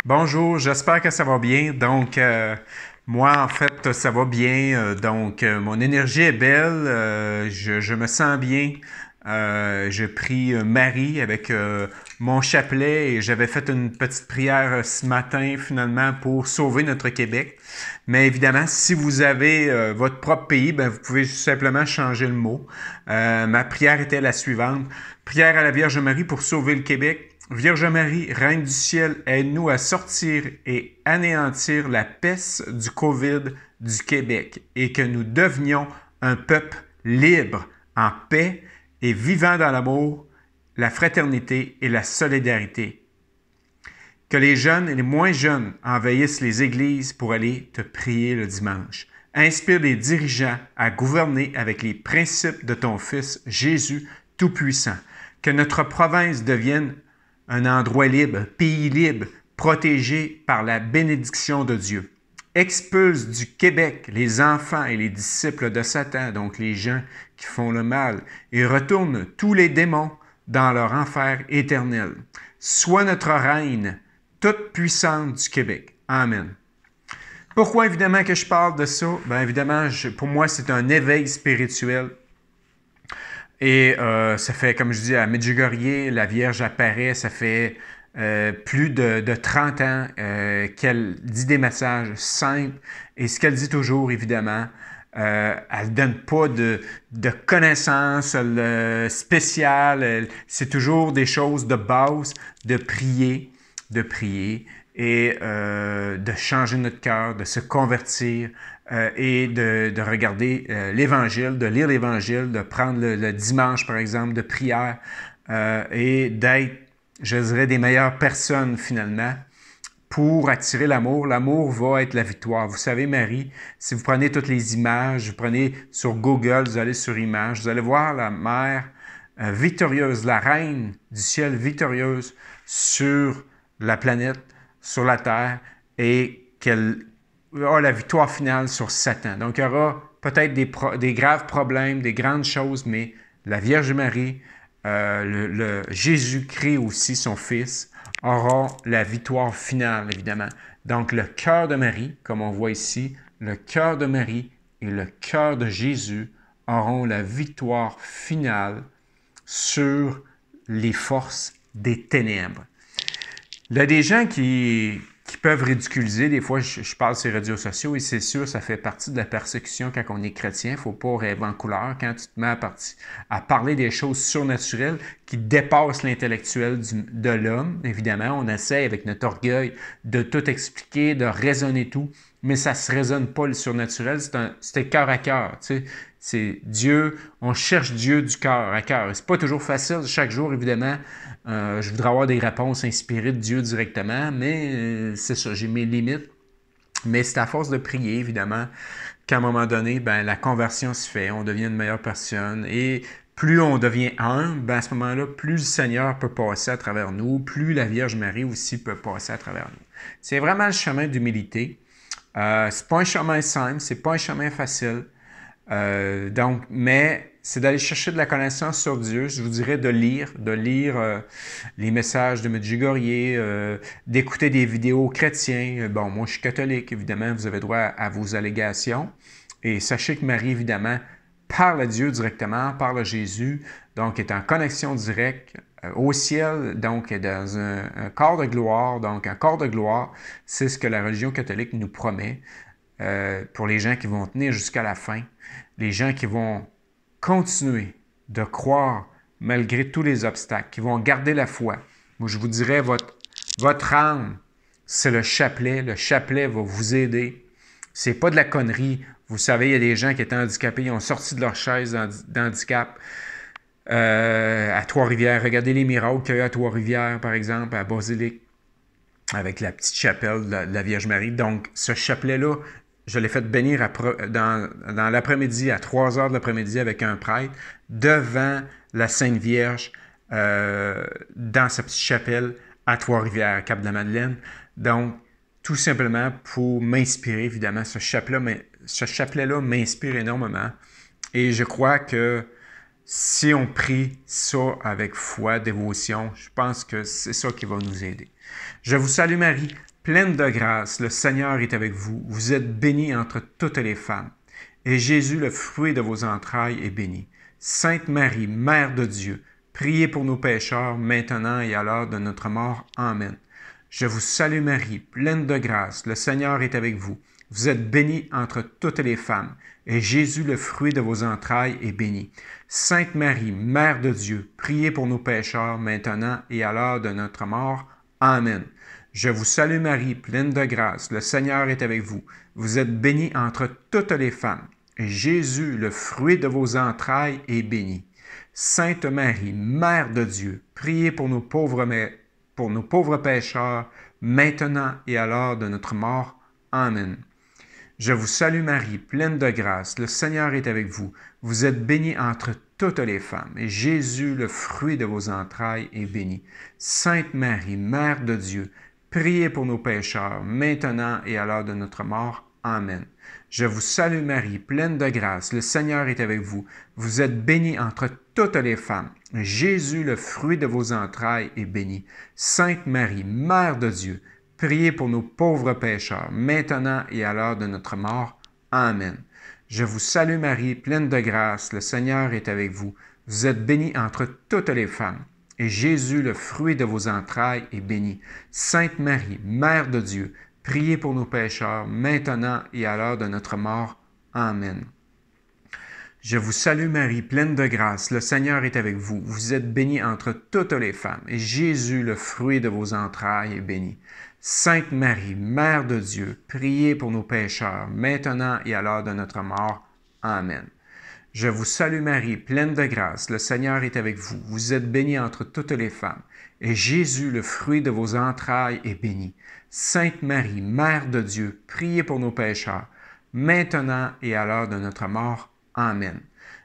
Bonjour, j'espère que ça va bien. Moi, en fait, ça va bien. Mon énergie est belle. Je me sens bien. Je prie Marie avec mon chapelet et j'avais fait une petite prière ce matin, finalement, pour sauver notre Québec. Mais évidemment, si vous avez votre propre pays, ben, vous pouvez juste simplement changer le mot. Ma prière était la suivante. Prière à la Vierge Marie pour sauver le Québec. Vierge Marie, Reine du ciel, aide-nous à sortir et anéantir la peste du COVID du Québec et que nous devenions un peuple libre, en paix et vivant dans l'amour, la fraternité et la solidarité. Que les jeunes et les moins jeunes envahissent les églises pour aller te prier le dimanche. Inspire les dirigeants à gouverner avec les principes de ton Fils Jésus Tout-Puissant. Que notre province devienne un endroit libre, pays libre, protégé par la bénédiction de Dieu. Expulse du Québec les enfants et les disciples de Satan, donc les gens qui font le mal, et retourne tous les démons dans leur enfer éternel. Sois notre reine, toute puissante du Québec. Amen. Pourquoi évidemment que je parle de ça? Bien évidemment, pour moi, c'est un éveil spirituel. Et ça fait, comme je dis, à Medjugorje, la Vierge apparaît, ça fait plus de 30 ans qu'elle dit des messages simples. Et ce qu'elle dit toujours, évidemment, elle ne donne pas de connaissances spéciales. C'est toujours des choses de base, de prier et de changer notre cœur, de se convertir et de regarder l'Évangile, de lire l'Évangile, de prendre le dimanche, par exemple, de prière et d'être, je dirais, des meilleures personnes finalement pour attirer l'amour. L'amour va être la victoire. Vous savez, Marie, si vous prenez toutes les images, vous prenez sur Google, vous allez sur Images, vous allez voir la mère victorieuse, la reine du ciel victorieuse sur la planète, sur la terre, et qu'elle a la victoire finale sur Satan. Donc, il y aura peut-être des graves problèmes, des grandes choses, mais la Vierge Marie, Jésus-Christ aussi, son Fils, auront la victoire finale, évidemment. Donc, le cœur de Marie, comme on voit ici, le cœur de Marie et le cœur de Jésus auront la victoire finale sur les forces des ténèbres. Il y a des gens qui peuvent ridiculiser. Des fois, je parle sur les réseaux sociaux et c'est sûr, ça fait partie de la persécution quand on est chrétien. Il ne faut pas rêver en couleur quand tu te mets à parler des choses surnaturelles qui dépassent l'intellectuel de l'homme. Évidemment, on essaie avec notre orgueil de tout expliquer, de raisonner tout, mais ça ne se raisonne pas le surnaturel. C'est cœur à cœur. Tu sais. C'est Dieu, on cherche Dieu du cœur à cœur. C'est pas toujours facile chaque jour, évidemment. Je voudrais avoir des réponses inspirées de Dieu directement, mais c'est ça, j'ai mes limites. Mais c'est à force de prier, évidemment, qu'à un moment donné, ben, la conversion se fait, on devient une meilleure personne. Et plus on devient humble, ben, à ce moment-là, plus le Seigneur peut passer à travers nous, plus la Vierge Marie aussi peut passer à travers nous. C'est vraiment le chemin d'humilité. C'est pas un chemin simple, c'est pas un chemin facile. Mais c'est d'aller chercher de la connaissance sur Dieu. Je vous dirais de lire les messages de Medjugorje, d'écouter des vidéos chrétiens. Bon, moi je suis catholique, évidemment, vous avez droit à vos allégations. Et sachez que Marie, évidemment, parle à Dieu directement, parle à Jésus, donc est en connexion directe au ciel, donc est dans un corps de gloire. Donc un corps de gloire, c'est ce que la religion catholique nous promet. Pour les gens qui vont tenir jusqu'à la fin, les gens qui vont continuer de croire malgré tous les obstacles, qui vont garder la foi. Moi, je vous dirais, votre âme, c'est le chapelet. Le chapelet va vous aider. C'est pas de la connerie. Vous savez, il y a des gens qui étaient handicapés, ils ont sorti de leur chaise d'handicap à Trois-Rivières. Regardez les miracles qu'il y a eu à Trois-Rivières, par exemple, à Basilique, avec la petite chapelle de la Vierge Marie. Donc, ce chapelet-là, je l'ai fait bénir dans l'après-midi, à 3 heures de l'après-midi, avec un prêtre, devant la Sainte Vierge, dans sa petite chapelle à Trois-Rivières, à Cap-de-la-Madeleine. Donc, tout simplement pour m'inspirer, évidemment. Ce chapelet-là m'inspire énormément. Et je crois que si on prie ça avec foi, dévotion, je pense que c'est ça qui va nous aider. Je vous salue Marie, pleine de grâce, le Seigneur est avec vous. Vous êtes bénie entre toutes les femmes. Et Jésus, le fruit de vos entrailles, est béni. Sainte Marie, Mère de Dieu, priez pour nos pécheurs, maintenant et à l'heure de notre mort. Amen. Je vous salue Marie, pleine de grâce, le Seigneur est avec vous. Vous êtes bénie entre toutes les femmes, et Jésus, le fruit de vos entrailles, est béni. Sainte Marie, Mère de Dieu, priez pour nos pécheurs, maintenant et à l'heure de notre mort. Amen. Je vous salue Marie, pleine de grâce, le Seigneur est avec vous. Vous êtes bénie entre toutes les femmes, et Jésus, le fruit de vos entrailles, est béni. Sainte Marie, Mère de Dieu, priez pour nos pauvres pécheurs, maintenant et à l'heure de notre mort. Amen. Je vous salue Marie, pleine de grâce, le Seigneur est avec vous. Vous êtes bénie entre toutes les femmes, et Jésus, le fruit de vos entrailles, est béni. Sainte Marie, Mère de Dieu, priez pour nos pécheurs, maintenant et à l'heure de notre mort. Amen. Je vous salue Marie, pleine de grâce, le Seigneur est avec vous. Vous êtes bénie entre toutes les femmes. Jésus, le fruit de vos entrailles, est béni. Sainte Marie, Mère de Dieu, priez pour nos pauvres pécheurs, maintenant et à l'heure de notre mort. Amen. Je vous salue Marie, pleine de grâce, le Seigneur est avec vous. Vous êtes bénie entre toutes les femmes. Et Jésus, le fruit de vos entrailles, est béni. Sainte Marie, Mère de Dieu, priez pour nos pécheurs, maintenant et à l'heure de notre mort. Amen. Je vous salue Marie, pleine de grâce, le Seigneur est avec vous. Vous êtes bénie entre toutes les femmes, et Jésus, le fruit de vos entrailles, est béni. Sainte Marie, Mère de Dieu, priez pour nos pécheurs, maintenant et à l'heure de notre mort. Amen. Je vous salue Marie, pleine de grâce, le Seigneur est avec vous. Vous êtes bénie entre toutes les femmes, et Jésus, le fruit de vos entrailles, est béni. Sainte Marie, Mère de Dieu, priez pour nos pécheurs, maintenant et à l'heure de notre mort. Amen.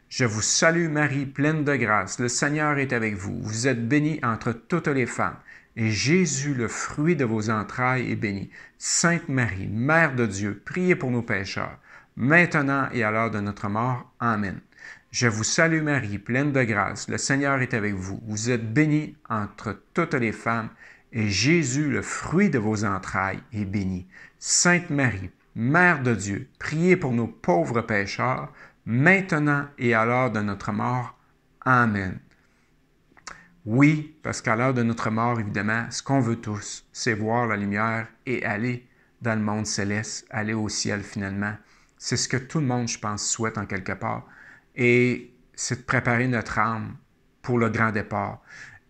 Je vous salue Marie, pleine de grâce, le Seigneur est avec vous. Vous êtes bénie entre toutes les femmes, et Jésus, le fruit de vos entrailles, est béni. Sainte Marie, Mère de Dieu, priez pour nos pécheurs, maintenant et à l'heure de notre mort. Amen. Je vous salue Marie, pleine de grâce, le Seigneur est avec vous. Vous êtes bénie entre toutes les femmes, et Jésus, le fruit de vos entrailles, est béni. Sainte Marie, Mère de Dieu, priez pour nos pauvres pécheurs, maintenant et à l'heure de notre mort. Amen. Oui, parce qu'à l'heure de notre mort, évidemment, ce qu'on veut tous, c'est voir la lumière et aller dans le monde céleste, aller au ciel finalement. C'est ce que tout le monde, je pense, souhaite en quelque part. Et c'est de préparer notre âme pour le grand départ.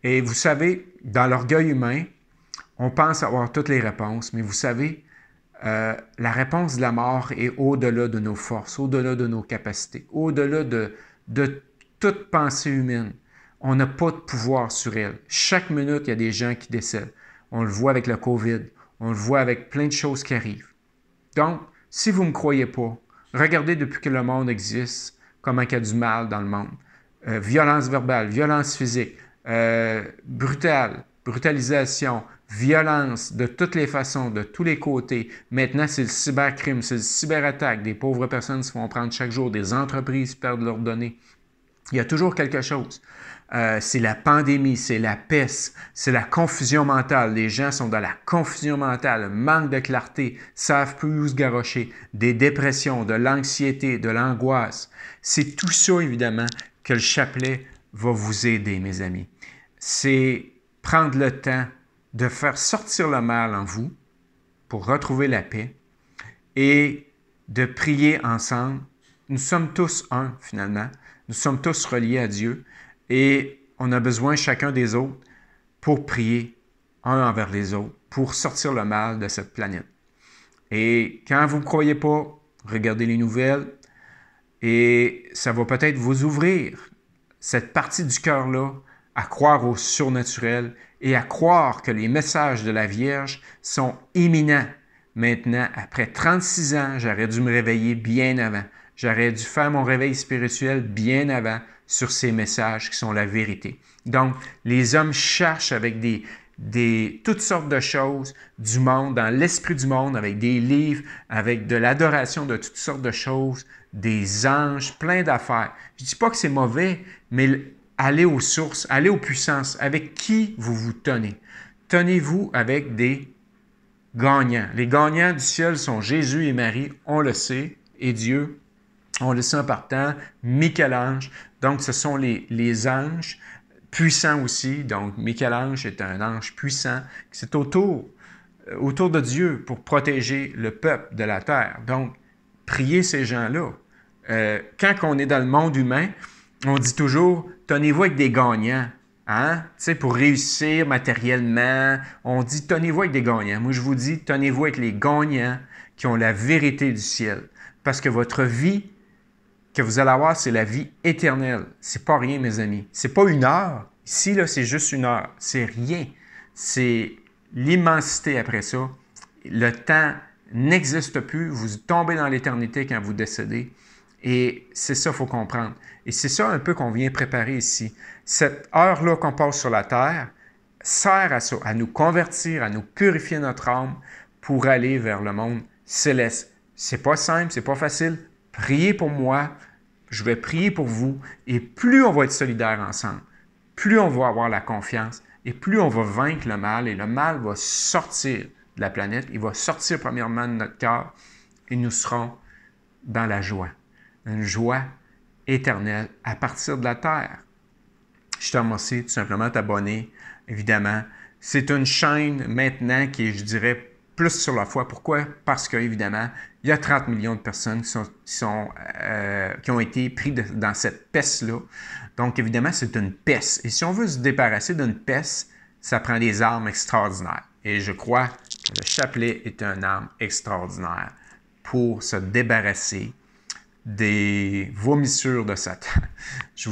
Et vous savez, dans l'orgueil humain, on pense avoir toutes les réponses, mais vous savez, la réponse de la mort est au-delà de nos forces, au-delà de nos capacités, au-delà de toute pensée humaine. On n'a pas de pouvoir sur elle. Chaque minute, il y a des gens qui décèdent. On le voit avec le COVID, on le voit avec plein de choses qui arrivent. Donc, si vous ne me croyez pas, regardez depuis que le monde existe, comment il y a du mal dans le monde. Violence verbale, violence physique, brutalisation, violence de toutes les façons, de tous les côtés. Maintenant, c'est le cybercrime, c'est le cyberattaque. Des pauvres personnes se font prendre chaque jour, des entreprises perdent leurs données. Il y a toujours quelque chose. C'est la pandémie, c'est la peste, c'est la confusion mentale. Les gens sont dans la confusion mentale, manque de clarté, savent plus où se garrocher, des dépressions, de l'anxiété, de l'angoisse. C'est tout ça, évidemment, que le chapelet va vous aider, mes amis. C'est prendre le temps de faire sortir le mal en vous pour retrouver la paix et de prier ensemble. Nous sommes tous un, finalement. Nous sommes tous reliés à Dieu et on a besoin chacun des autres pour prier un envers les autres, pour sortir le mal de cette planète. Et quand vous ne croyez pas, regardez les nouvelles et ça va peut-être vous ouvrir cette partie du cœur-là à croire au surnaturel et à croire que les messages de la Vierge sont imminents. Maintenant, après 36 ans, j'aurais dû me réveiller bien avant. J'aurais dû faire mon réveil spirituel bien avant sur ces messages qui sont la vérité. Donc, les hommes cherchent avec toutes sortes de choses du monde, dans l'esprit du monde, avec des livres, avec de l'adoration de toutes sortes de choses, des anges, plein d'affaires. Je ne dis pas que c'est mauvais, mais allez aux sources, allez aux puissances. Avec qui vous vous tenez? Tenez-vous avec des gagnants. Les gagnants du ciel sont Jésus et Marie, on le sait, et Dieu, on le sait en partant, Michel-Ange. Donc, ce sont les anges puissants aussi. Donc, Michel-Ange est un ange puissant. C'est autour de Dieu pour protéger le peuple de la terre. Donc, priez ces gens-là. Quand on est dans le monde humain, on dit toujours, tenez-vous avec des gagnants. Hein? Tu sais, pour réussir matériellement, on dit, tenez-vous avec des gagnants. Moi, je vous dis, tenez-vous avec les gagnants qui ont la vérité du ciel. Parce que votre vie que vous allez avoir, c'est la vie éternelle. C'est pas rien, mes amis. C'est pas une heure. Ici, là, c'est juste une heure. C'est rien. C'est l'immensité après ça. Le temps n'existe plus. Vous tombez dans l'éternité quand vous décédez. Et c'est ça qu'il faut comprendre. Et c'est ça un peu qu'on vient préparer ici. Cette heure-là qu'on passe sur la terre sert à ça, à nous convertir, à nous purifier notre âme pour aller vers le monde céleste. C'est pas simple, c'est pas facile. Priez pour moi, je vais prier pour vous. Et plus on va être solidaires ensemble, plus on va avoir la confiance et plus on va vaincre le mal. Et le mal va sortir de la planète. Il va sortir premièrement de notre cœur et nous serons dans la joie. Une joie éternelle à partir de la terre. Je te remercie tout simplement de t'abonner, évidemment. C'est une chaîne maintenant qui est, je dirais, plus sur la foi. Pourquoi? Parce qu'évidemment, il y a 30 millions de personnes qui ont été prises dans cette peste-là. Donc, évidemment, c'est une peste. Et si on veut se débarrasser d'une peste, ça prend des armes extraordinaires. Et je crois que le chapelet est une arme extraordinaire pour se débarrasser des vomissures de Satan. Je vous